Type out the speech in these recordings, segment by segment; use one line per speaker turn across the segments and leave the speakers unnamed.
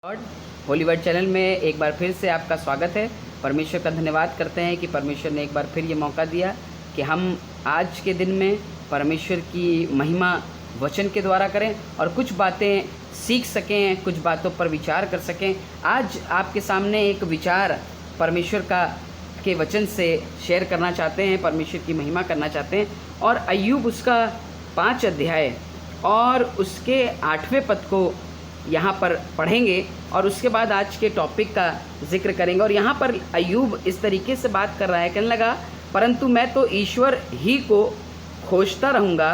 Lord होलीवर्ड channel में एक बार फिर से आपका स्वागत है। परमेश्वर का धन्यवाद करते हैं कि परमेश्वर ने एक बार फिर ये मौका दिया कि हम आज के दिन में परमेश्वर की महिमा वचन के द्वारा करें और कुछ बातें सीख सकें, कुछ बातों पर विचार कर सकें। आज आपके सामने एक विचार परमेश्वर के वचन से शेयर करना चाहते हैं, परमेश्वर की महिमा करना चाहते हैं। और अय्यूब उसका 5 अध्याय और उसके 8वें पद को यहाँ पर पढ़ेंगे और उसके बाद आज के टॉपिक का जिक्र करेंगे। और यहाँ पर अय्यूब इस तरीके से बात कर रहा है, कहने लगा, परंतु मैं तो ईश्वर ही को खोजता रहूँगा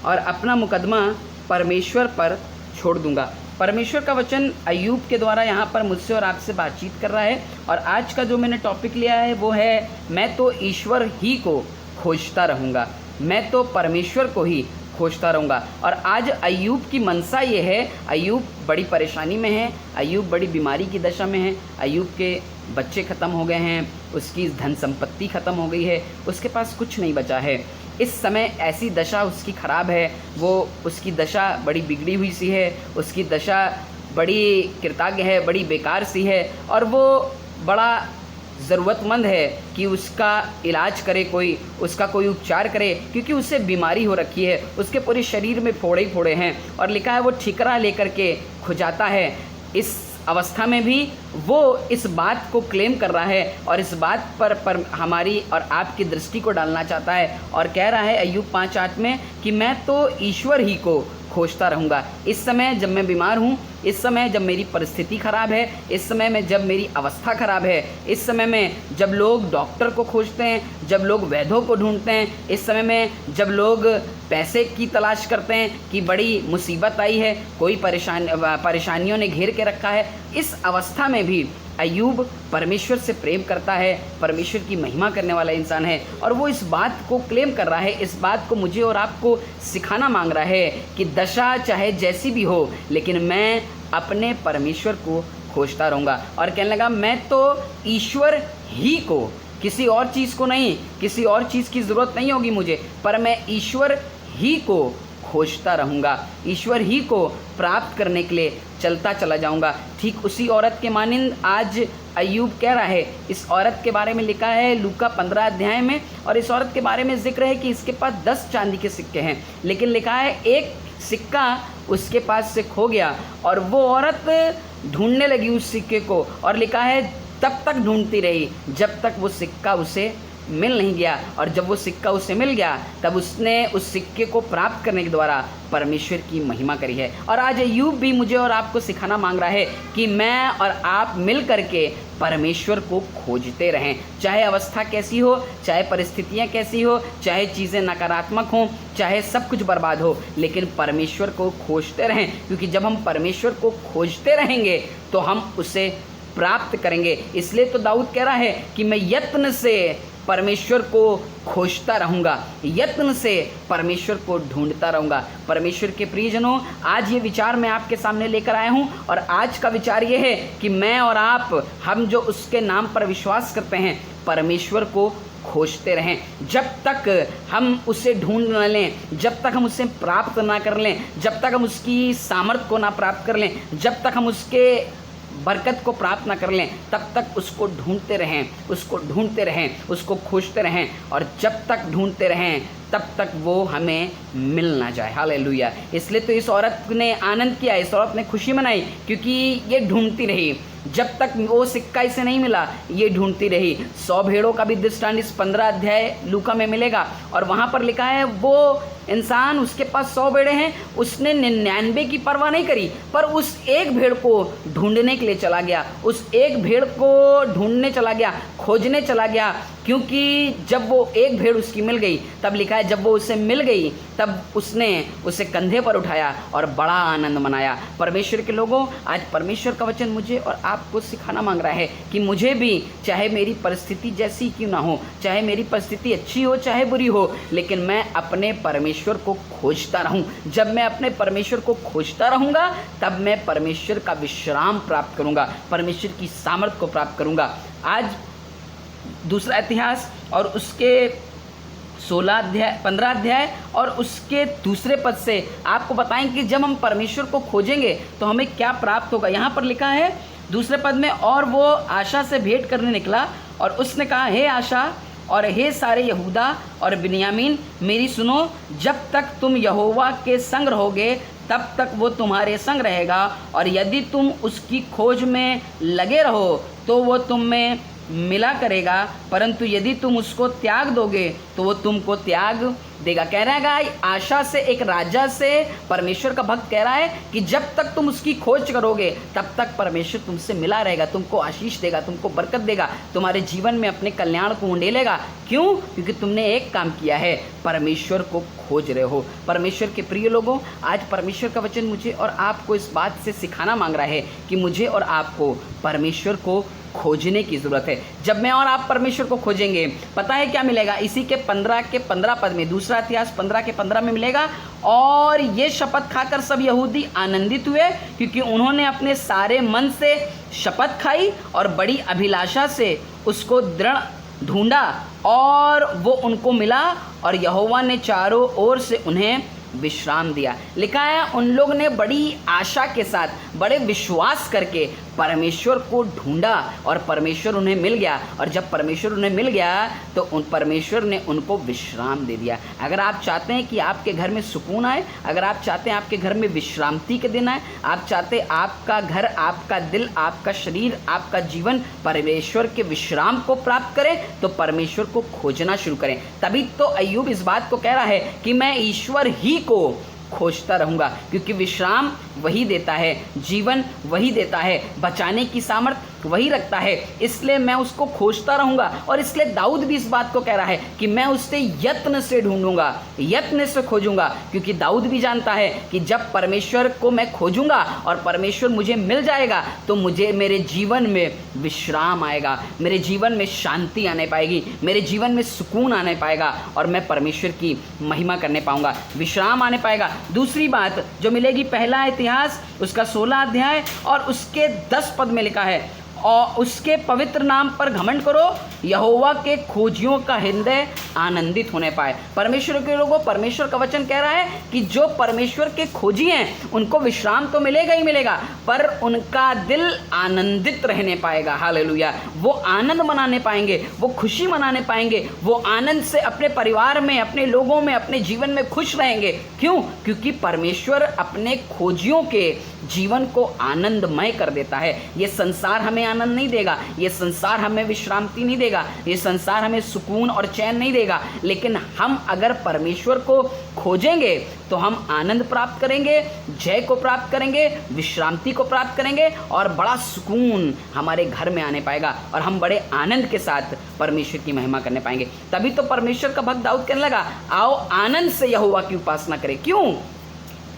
और अपना मुकदमा परमेश्वर पर छोड़ दूँगा। परमेश्वर का वचन अय्यूब के द्वारा यहाँ पर मुझसे और आपसे बातचीत कर रहा है। और आज का जो मैंने टॉपिक लिया है वो है, मैं तो ईश्वर ही को खोजता रहूँगा, मैं तो परमेश्वर को ही खोजता रहूँगा। और आज अय्यूब की मनसा ये है, अय्यूब बड़ी परेशानी में है, अय्यूब बड़ी बीमारी की दशा में है, अय्यूब के बच्चे ख़त्म हो गए हैं, उसकी धन संपत्ति ख़त्म हो गई है, उसके पास कुछ नहीं बचा है। इस समय ऐसी दशा उसकी ख़राब है, वो उसकी दशा बड़ी बिगड़ी हुई सी है, उसकी दशा बड़ी कृतज्ञ है, बड़ी बेकार सी है। और वो बड़ा ज़रूरतमंद है कि उसका इलाज करे, कोई उसका कोई उपचार करे, क्योंकि उसे बीमारी हो रखी है, उसके पूरे शरीर में फोड़े ही फोड़े हैं। और लिखा है वो ठिकरा लेकर के खुजाता है। इस अवस्था में भी वो इस बात को क्लेम कर रहा है और इस बात पर हमारी और आपकी दृष्टि को डालना चाहता है और कह रहा है अय्यूब 5:8 में कि मैं तो ईश्वर ही को खोजता रहूँगा। इस समय जब मैं बीमार हूँ, इस समय जब मेरी परिस्थिति ख़राब है, इस समय में जब मेरी अवस्था ख़राब है, इस समय में जब लोग डॉक्टर को खोजते हैं, जब लोग वैद्यों को ढूंढते हैं, इस समय में जब लोग पैसे की तलाश करते हैं कि बड़ी मुसीबत आई है, कोई परेशानियों ने घेर के रखा है, इस अवस्था में भी अय्यूब परमेश्वर से प्रेम करता है, परमेश्वर की महिमा करने वाला इंसान है। और वो इस बात को क्लेम कर रहा है, इस बात को मुझे और आपको सिखाना मांग रहा है कि दशा चाहे जैसी भी हो, लेकिन मैं अपने परमेश्वर को खोजता रहूँगा। और कहने लगा, मैं तो ईश्वर ही को, किसी और चीज़ को नहीं, किसी और चीज़ की ज़रूरत नहीं होगी मुझे, पर मैं ईश्वर ही को खोजता रहूँगा, ईश्वर ही को प्राप्त करने के लिए चलता चला जाऊँगा। ठीक उसी औरत के मानिंद आज अय्यूब कह रहा है। इस औरत के बारे में लिखा है लूका 15 अध्याय में, और इस औरत के बारे में जिक्र है कि इसके पास 10 चांदी के सिक्के हैं, लेकिन लिखा है एक सिक्का उसके पास से खो गया और वो औरत ढूंढने लगी उस सिक्के को। और लिखा है तब तक ढूंढती रही जब तक वो सिक्का उसे मिल नहीं गया। और जब वो सिक्का उसे मिल गया तब उसने उस सिक्के को प्राप्त करने के द्वारा परमेश्वर की महिमा करी है। और आज अय्यूब भी मुझे और आपको सिखाना मांग रहा है कि मैं और आप मिल करके परमेश्वर को खोजते रहें, चाहे अवस्था कैसी हो, चाहे परिस्थितियाँ कैसी हो, चाहे चीज़ें नकारात्मक हों, चाहे सब कुछ बर्बाद हो, लेकिन परमेश्वर को खोजते रहें। क्योंकि जब हम परमेश्वर को खोजते रहेंगे तो हम उसे प्राप्त करेंगे। इसलिए तो दाऊद कह रहा है कि मैं यत्न से परमेश्वर को खोजता रहूँगा, यत्न से परमेश्वर को ढूंढता रहूँगा। परमेश्वर के प्रियजनों, आज ये विचार मैं आपके सामने लेकर आया हूँ और आज का विचार ये है कि मैं और आप, हम जो उसके नाम पर विश्वास करते हैं, परमेश्वर को खोजते रहें। जब तक हम उसे ढूंढ न लें, जब तक हम उसे प्राप्त ना कर लें, जब तक हम उसकी सामर्थ्य को ना प्राप्त कर लें, जब तक हम उसके बरकत को प्राप्त ना कर लें, तब तक उसको ढूंढते रहें, उसको ढूंढते रहें, उसको खोजते रहें। और जब तक ढूंढते रहें तब तक वो हमें मिल ना जाए। हालेलुया। इसलिए तो इस औरत ने आनंद किया, इस औरत ने खुशी मनाई, क्योंकि ये ढूंढती रही। जब तक वो सिक्का इसे नहीं मिला, ये ढूंढती रही। 100 भेड़ों का भी दृष्टांत इस 15 अध्याय लूका में मिलेगा। और वहाँ पर लिखा है वो इंसान, उसके पास 100 भेड़ें हैं, उसने 99 की परवाह नहीं करी, पर उस एक भेड़ को ढूंढने के लिए चला गया, उस एक भेड़ को ढूंढने चला गया, खोजने चला गया। क्योंकि जब वो एक भेड़ उसकी मिल गई, तब लिखा है जब वो उसे मिल गई तब उसने उसे कंधे पर उठाया और बड़ा आनंद मनाया। परमेश्वर के लोगों, आज परमेश्वर का वचन मुझे और आपको सिखाना मांग रहा है कि मुझे भी, चाहे मेरी परिस्थिति जैसी क्यों ना हो, चाहे मेरी परिस्थिति अच्छी हो चाहे बुरी हो, लेकिन मैं अपने परमेश्वर को खोजता रहूं। जब मैं अपने परमेश्वर को खोजता रहूंगा तब मैं परमेश्वर का विश्राम प्राप्त करूंगा, परमेश्वर की सामर्थ्य को प्राप्त करूंगा। आज दूसरा इतिहास और उसके 15 अध्याय और उसके दूसरे पद से आपको बताएंगे कि जब हम परमेश्वर को खोजेंगे तो हमें क्या प्राप्त होगा। यहाँ पर लिखा है दूसरे पद में, और वो आशा से भेंट करने निकला और उसने कहा, हे आशा और हे सारे यहूदा और बिन्यामीन, मेरी सुनो, जब तक तुम यहोवा के संग रहोगे तब तक वो तुम्हारे संग रहेगा, और यदि तुम उसकी खोज में लगे रहो तो वो तुम में मिला करेगा, परंतु यदि तुम उसको त्याग दोगे तो वो तुमको त्याग देगा। कह रहा है आशा से, एक राजा से परमेश्वर का भक्त कह रहा है कि जब तक तुम उसकी खोज करोगे तब तक परमेश्वर तुमसे मिला रहेगा, तुमको आशीष देगा, तुमको बरकत देगा, तुम्हारे जीवन में अपने कल्याण को उंडेलेगा। क्यों? क्योंकि तुमने एक काम किया है, परमेश्वर को खोज रहे हो। परमेश्वर के प्रिय लोगों, आज परमेश्वर का वचन मुझे और आपको इस बात से सिखाना मांग रहा है कि मुझे और आपको परमेश्वर को खोजने की ज़रूरत है। जब मैं और आप परमेश्वर को खोजेंगे, पता है क्या मिलेगा? इसी के 15 पद में, दूसरा इतिहास 15 में मिलेगा, और ये शपथ खाकर सब यहूदी आनंदित हुए क्योंकि उन्होंने अपने सारे मन से शपथ खाई और बड़ी अभिलाषा से उसको दृढ़ ढूंढा, और वो उनको मिला, और यहोवा ने चारों ओर से उन्हें विश्राम दिया। लिखा है उन लोग ने बड़ी आशा के साथ, बड़े विश्वास करके परमेश्वर को ढूंढा और परमेश्वर उन्हें मिल गया, और जब परमेश्वर उन्हें मिल गया तो उन परमेश्वर ने उनको विश्राम दे दिया। अगर आप चाहते हैं कि आपके घर में सुकून आए, अगर आप चाहते हैं आपके घर में विश्रांति के दिन आए, आप चाहते हैं आपका घर, आपका दिल, आपका शरीर, आपका जीवन परमेश्वर के विश्राम को प्राप्त करे, तो परमेश्वर को खोजना शुरू करें। तभी तो अय्यूब इस बात को कह रहा है कि मैं ईश्वर ही को खोजता रहूँगा, क्योंकि विश्राम वही देता है, जीवन वही देता है, बचाने की सामर्थ वही रखता है, इसलिए मैं उसको खोजता रहूँगा। और इसलिए दाऊद भी इस बात को कह रहा है कि मैं उससे यत्न से ढूंढूंगा, यत्न से खोजूंगा, क्योंकि दाऊद भी जानता है कि जब परमेश्वर को मैं खोजूंगा और परमेश्वर मुझे मिल जाएगा तो मुझे मेरे जीवन में विश्राम आएगा, मेरे जीवन में शांति आने पाएगी, मेरे जीवन में सुकून आने पाएगा, और मैं परमेश्वर की महिमा करने पाऊंगा, विश्राम आने पाएगा। दूसरी बात जो मिलेगी, पहला इतिहास उसका 16 अध्याय और उसके 10 पद में लिखा है, और उसके पवित्र नाम पर घमंड करो, यहोवा के खोजियों का हृदय आनंदित होने पाए। परमेश्वर के लोगों, परमेश्वर का वचन कह रहा है कि जो परमेश्वर के खोजी हैं उनको विश्राम तो मिलेगा ही मिलेगा, पर उनका दिल आनंदित रहने पाएगा। हालेलुया। वो आनंद मनाने पाएंगे, वो खुशी मनाने पाएंगे, वो आनंद से अपने परिवार में, अपने लोगों में, अपने जीवन में खुश रहेंगे। क्यों? क्योंकि परमेश्वर अपने खोजियों के जीवन को आनंदमय कर देता है। ये संसार हमें आनंद नहीं देगा, ये संसार हमें विश्रांति नहीं देगा, ये संसार हमें सुकून और चैन नहीं देगा, लेकिन हम अगर परमेश्वर को खोजेंगे तो हम आनंद प्राप्त करेंगे, जय को प्राप्त करेंगे, विश्रांति को प्राप्त करेंगे, और बड़ा सुकून हमारे घर में आने पाएगा, और हम बड़े आनंद के साथ परमेश्वर की महिमा करने पाएंगे। तभी तो परमेश्वर का भक्त दाऊद कहने लगा, आओ आनंद से यहोवा की उपासना करें। क्यों?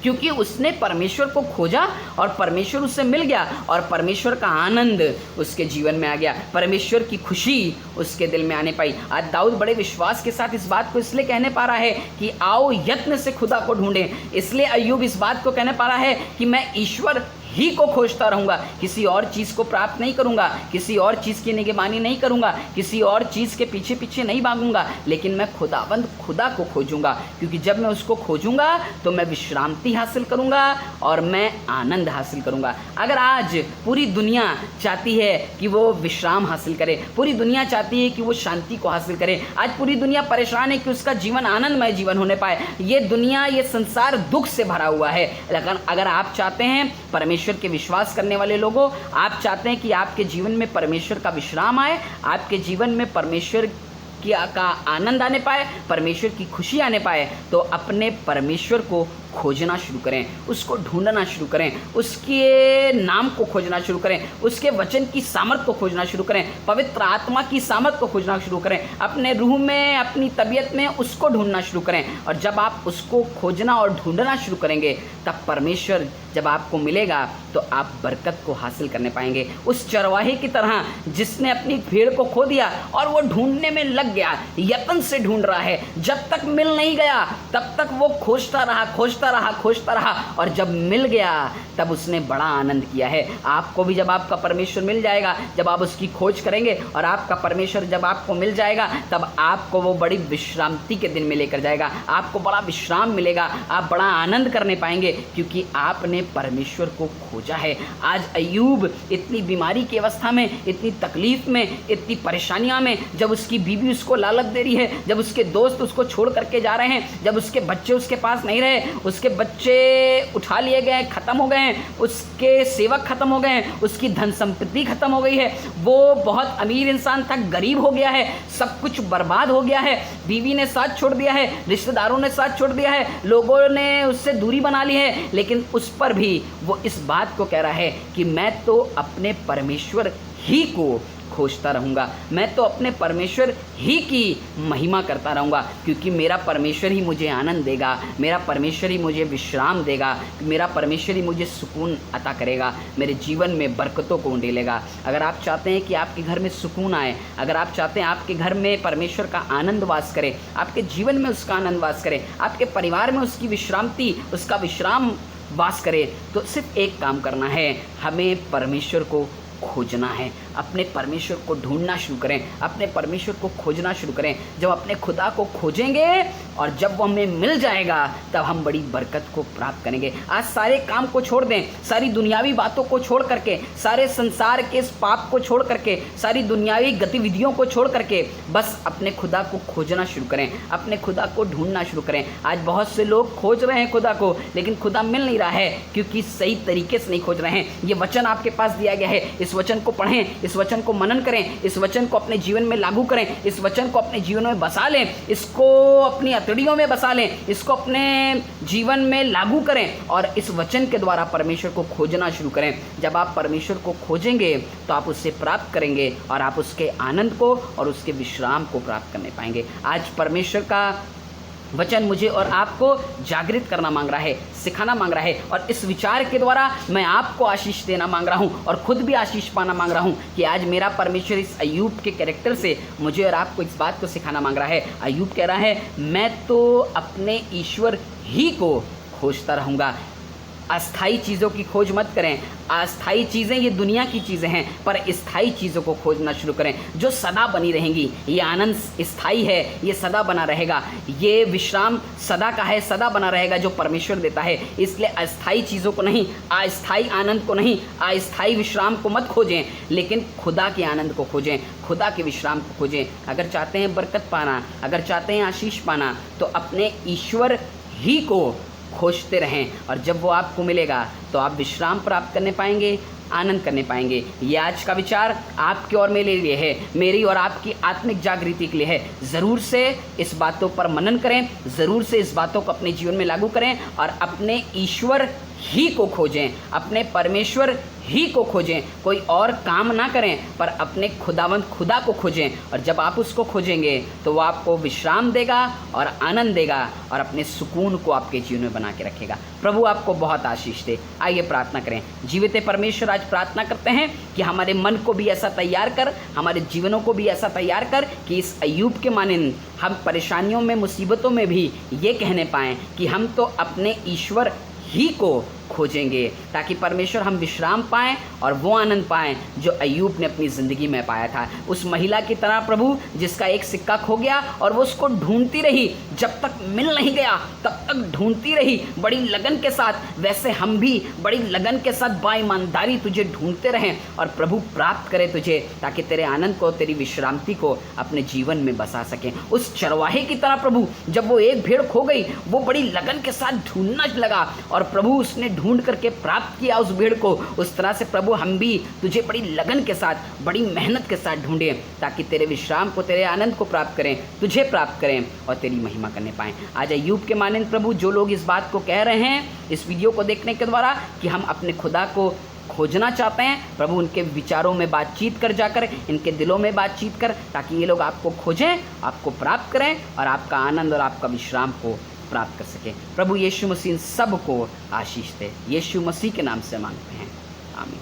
क्योंकि उसने परमेश्वर को खोजा और परमेश्वर उससे मिल गया, और परमेश्वर का आनंद उसके जीवन में आ गया, परमेश्वर की खुशी उसके दिल में आने पाई। आज दाऊद बड़े विश्वास के साथ इस बात को इसलिए कहने पा रहा है कि आओ यत्न से खुदा को ढूंढें। इसलिए अय्यूब इस बात को कहने पा रहा है कि मैं ईश्वर ही को खोजता रहूँगा, किसी और चीज़ को प्राप्त नहीं करूँगा, किसी और चीज़ की निगरानी नहीं करूँगा, किसी और चीज़ के पीछे पीछे नहीं भागूंगा, लेकिन मैं खुदा को खोजूंगा, क्योंकि जब मैं उसको खोजूंगा तो मैं विश्रांति हासिल करूँगा और मैं आनंद हासिल करूँगा। अगर आज पूरी दुनिया चाहती है कि वो विश्राम हासिल करे, पूरी दुनिया चाहती है कि वो शांति को हासिल करे, आज पूरी दुनिया परेशान है कि उसका जीवन आनंदमय जीवन होने पाए, ये दुनिया, ये संसार दुख से भरा हुआ है। लेकिन अगर आप चाहते हैं, परमेश्वर के विश्वास करने वाले लोगों, आप चाहते हैं कि आपके जीवन में परमेश्वर का विश्राम आए, आपके जीवन में परमेश्वर का आनंद आने पाए, परमेश्वर की खुशी आने पाए, तो अपने परमेश्वर को खोजना शुरू करें, उसको ढूंढना शुरू करें, उसके नाम को खोजना शुरू करें, उसके वचन की सामर्थ को खोजना शुरू करें, पवित्र आत्मा की सामर्थ को खोजना शुरू करें, अपने रूह में, अपनी तबीयत में उसको ढूंढना शुरू करें। और जब आप उसको खोजना और ढूंढना शुरू करेंगे, तब परमेश्वर जब आपको मिलेगा तो आप बरकत को हासिल करने पाएंगे। उस चरवाहे की तरह जिसने अपनी भेड़ को खो दिया और वो ढूंढने में लग गया, यत्न से ढूंढ रहा है, जब तक मिल नहीं गया तब तक वो खोजता खोजता रहा और जब मिल गया तब उसने बड़ा आनंद किया है। आपको भी जब आपका परमेश्वर मिल जाएगा, जब आप उसकी खोज करेंगे और आपका परमेश्वर जब आपको मिल जाएगा, तब आपको वो बड़ी विश्रांति के दिन में लेकर जाएगा। आपको बड़ा विश्राम मिलेगा, आप बड़ा आनंद करने पाएंगे, क्योंकि आपने परमेश्वर को खोजा है। आज अय्यूब इतनी बीमारी की अवस्था में, इतनी तकलीफ में, इतनी परेशानियां में, जब उसकी बीवी उसको लालच दे रही है, जब उसके दोस्त उसको छोड़ करके जा रहे हैं, जब उसके बच्चे उसके पास नहीं रहे, उसके बच्चे उठा लिए गए, खत्म हो गए हैं, उसके सेवक खत्म हो गए हैं, उसकी धन संपत्ति खत्म हो गई है, वो बहुत अमीर इंसान था, गरीब हो गया है, सब कुछ बर्बाद हो गया है, बीवी ने साथ छोड़ दिया है, रिश्तेदारों ने साथ छोड़ दिया है, लोगों ने उससे दूरी बना ली है, लेकिन उस पर भी वो इस बात को कह रहा है कि मैं तो अपने परमेश्वर ही को खोजता रहूँगा, मैं तो अपने परमेश्वर ही की महिमा करता रहूँगा, क्योंकि मेरा परमेश्वर ही मुझे आनंद देगा, मेरा परमेश्वर ही मुझे विश्राम देगा, मेरा परमेश्वर ही मुझे सुकून अता करेगा, मेरे जीवन में बरकतों को उंडेलेगा। अगर आप चाहते हैं कि आपके घर में सुकून आए, अगर आप चाहते हैं आपके घर में परमेश्वर का आनंद वास करे, आपके जीवन में उसका आनंद वास करे, आपके परिवार में उसकी विश्रांति, उसका विश्राम वास करे, तो सिर्फ एक काम करना है, हमें परमेश्वर को खोजना है, अपने परमेश्वर को ढूंढना शुरू करें, अपने परमेश्वर को खोजना शुरू करें। जब अपने खुदा को खोजेंगे और जब वो हमें मिल जाएगा, तब हम बड़ी बरकत को प्राप्त करेंगे। आज सारे काम को छोड़ दें, सारी दुनियावी बातों को छोड़ करके, सारे संसार के इस पाप को छोड़ करके, सारी दुनियावी गतिविधियों को छोड़ करके बस अपने खुदा को खोजना शुरू करें, अपने खुदा को ढूंढना शुरू करें। आज बहुत से लोग खोज रहे हैं खुदा को, लेकिन खुदा मिल नहीं रहा है, क्योंकि सही तरीके से नहीं खोज रहे हैं। ये वचन आपके पास दिया गया है, इस वचन को पढ़ें, इस वचन को मनन करें, इस वचन को अपने जीवन में लागू करें, इस वचन को अपने जीवन में बसा लें, इसको अपनी अतड़ियों में बसा लें, इसको अपने जीवन में लागू करें और इस वचन के द्वारा परमेश्वर को खोजना शुरू करें। जब आप परमेश्वर को खोजेंगे तो आप उससे प्राप्त करेंगे और आप उसके आनंद को और उसके विश्राम को प्राप्त करने पाएंगे। आज परमेश्वर का वचन मुझे और आपको जागृत करना मांग रहा है, सिखाना मांग रहा है, और इस विचार के द्वारा मैं आपको आशीष देना मांग रहा हूँ और खुद भी आशीष पाना मांग रहा हूँ कि आज मेरा परमेश्वर इस अय्यूब के कैरेक्टर से मुझे और आपको इस बात को सिखाना मांग रहा है। अय्यूब कह रहा है, मैं तो अपने ईश्वर ही को खोजता रहूँगा। अस्थाई चीज़ों की खोज मत करें। अस्थाई चीज़ें ये दुनिया की चीज़ें हैं, पर स्थायी चीज़ों को खोजना शुरू करें जो सदा बनी रहेंगी। ये आनंद स्थायी है, ये सदा बना रहेगा, ये विश्राम सदा का है, सदा बना रहेगा जो परमेश्वर देता है। इसलिए अस्थाई चीज़ों को नहीं, अस्थाई आनंद को नहीं, अस्थाई विश्राम को मत खोजें, लेकिन खुदा के आनंद को खोजें, खुदा के विश्राम को खोजें। अगर चाहते हैं बरकत पाना, अगर चाहते हैं आशीष पाना, तो अपने ईश्वर ही को खोजते रहें, और जब वो आपको मिलेगा तो आप विश्राम प्राप्त करने पाएंगे, आनंद करने पाएंगे। ये आज का विचार आपके और मेरे लिए है, मेरी और आपकी आत्मिक जागृति के लिए है। ज़रूर से इस बातों पर मनन करें, ज़रूर से इस बातों को अपने जीवन में लागू करें और अपने ईश्वर ही को खोजें, अपने परमेश्वर ही को खोजें। कोई और काम ना करें, पर अपने खुदावंत खुदा को खोजें, और जब आप उसको खोजेंगे तो वो आपको विश्राम देगा और आनंद देगा और अपने सुकून को आपके जीवन में बना के रखेगा। प्रभु आपको बहुत आशीष दे। आइए प्रार्थना करें। जीवित परमेश्वर, आज प्रार्थना करते हैं कि हमारे मन को भी ऐसा तैयार कर, हमारे जीवनों को भी ऐसा तैयार कर कि इस अय्यूब के मानिंद हम परेशानियों में, मुसीबतों में भी ये कहने पाएँ कि हम तो अपने ईश्वर ही को खोजेंगे, ताकि परमेश्वर हम विश्राम पाएं और वो आनंद पाएं जो अय्यूब ने अपनी ज़िंदगी में पाया था। उस महिला की तरह प्रभु, जिसका एक सिक्का खो गया और वो उसको ढूंढती रही, जब तक मिल नहीं गया तब तक ढूंढती रही बड़ी लगन के साथ, वैसे हम भी बड़ी लगन के साथ बाईमानदारी तुझे ढूंढते रहें और प्रभु प्राप्त करे तुझे, ताकि तेरे आनंद को, तेरी विश्रांति को अपने जीवन में बसा सकें। उस चरवाहे की तरह प्रभु, जब वो एक भेड़ खो गई, वो बड़ी लगन के साथ ढूंढना लगा और प्रभु उसने ढूंढ करके प्राप्त किया उस भेड़ को। उस तरह से प्रभु हम भी तुझे बड़ी लगन के साथ, बड़ी मेहनत के साथ ढूंढें, ताकि तेरे विश्राम को, तेरे आनंद को प्राप्त करें, तुझे प्राप्त करें और तेरी महिमा करने पाएं। आज अय्यूब के मानिंद प्रभु, जो लोग इस बात को कह रहे हैं इस वीडियो को देखने के द्वारा कि हम अपने खुदा को खोजना चाहते हैं, प्रभु उनके विचारों में बातचीत कर जाकर, इनके दिलों में बातचीत कर, ताकि ये लोग आपको खोजें, आपको प्राप्त करें और आपका आनंद और आपका विश्राम को प्राप्त कर सके। प्रभु यीशु मसीह सबको आशीष दे। यीशु मसीह के नाम से मांगते हैं, आमीन।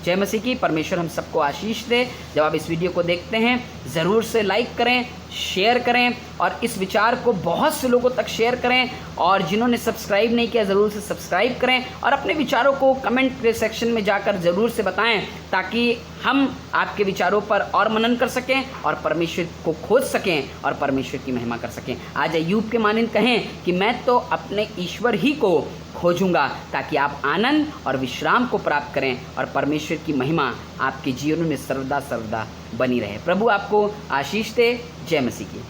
जय मसीह की। परमेश्वर हम सबको आशीष दे। जब आप इस वीडियो को देखते हैं ज़रूर से लाइक करें, शेयर करें और इस विचार को बहुत से लोगों तक शेयर करें, और जिन्होंने सब्सक्राइब नहीं किया ज़रूर से सब्सक्राइब करें और अपने विचारों को कमेंट सेक्शन में जाकर ज़रूर से बताएं, ताकि हम आपके विचारों पर और मनन कर सकें और परमेश्वर को खोज सकें और परमेश्वर की महिमा कर सकें। आज अय्यूब के मानिंद कहें कि मैं तो अपने ईश्वर ही को खोजूंगा, ताकि आप आनंद और विश्राम को प्राप्त करें और परमेश्वर की महिमा आपके जीवन में सर्वदा सर्वदा बनी रहे। प्रभु आपको आशीष दे। जय मसीह की।